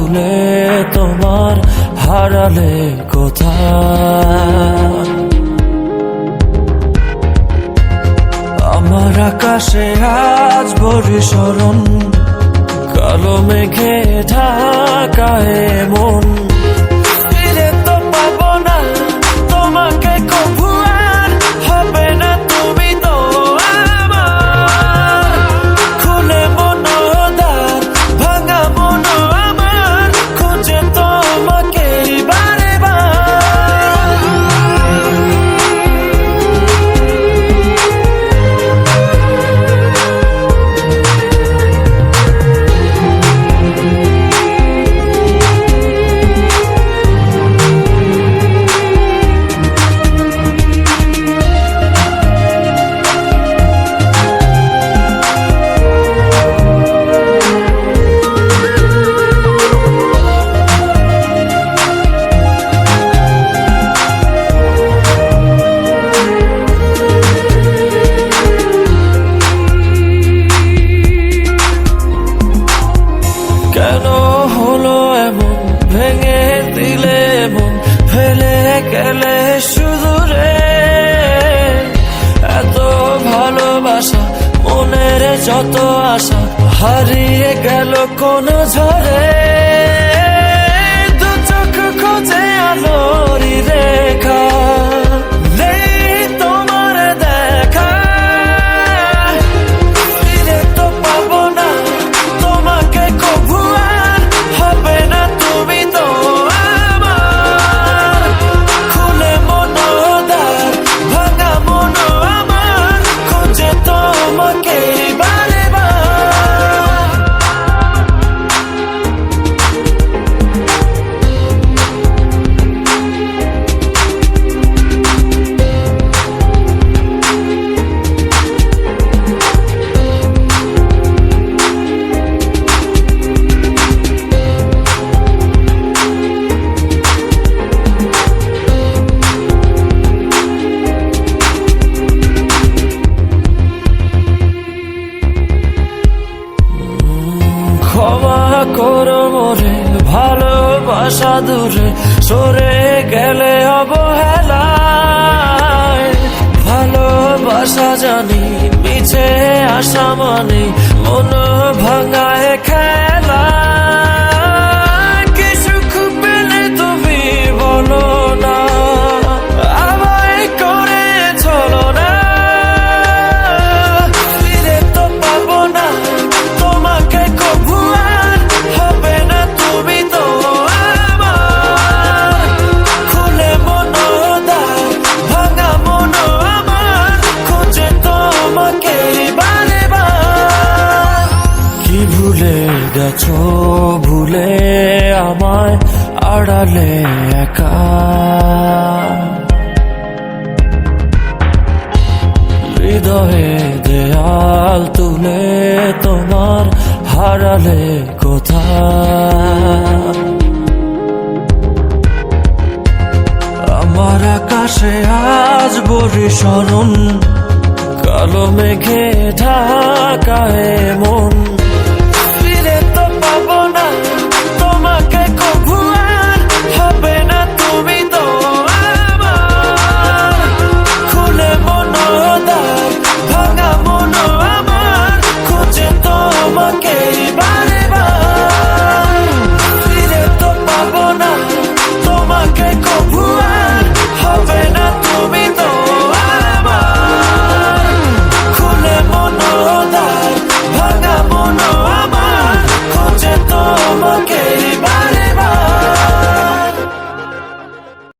তুলে তোমার হারালে কোথায়? আমার আকাশে আজ বর্ষণ, কালো মেঘে ঢাকায় মন। ফিরে তো পাবো না তোমাকে কভু, আর হবে না তুমি তো আমার। খুলে মনোদ্বার ভাঙা মন আমার, খুঁজে তোমাকে বারে বার। কেন হলো এমন, ভেঙে দিলে মন, ফেলে গেলে শুধু রে। এত ভালোবাসা, মনের যত আশা, হারিয়ে গেল কোন ঝড়ে। দু চোখ খোঁজে আলোরই রেখা, নেই তোমার দেখা। ফিরে তো পাবো না তোমাকে কভু, আর হবে না তুমি তো আমার। খুলে মনোদ্বার ভাঙা মন আমার, খুঁজে তোমাকে বারে বার। ক্ষমা করো মোরে, ভালোবাসা দূরে সরে গেলে অবহেলায়। ভালোবাসা জানি মিছে আশা মানে, মন ভাঙায় খেলা। কি সুখ পেলে তুমি বলো না, আমায় করে চলো না। ফিরে তো পাবো না তোমাকে কভু, আর হবে না তুমি তো আমার। খুলে মনোদ্বার ভাঙা মন আমার, খুঁজে তোমাকে বারে বার। কি ভুলে গেছো, ভুলে আমায় আড়ালে একা। হৃদয়ে দেয়াল তুলে তোমার হারালে কোথায়? আমার আকাশে আজ বর্ষণ, কালো মেঘে ঢাকায় মন। ফিরে তো পাবো না তোমাকে কভু,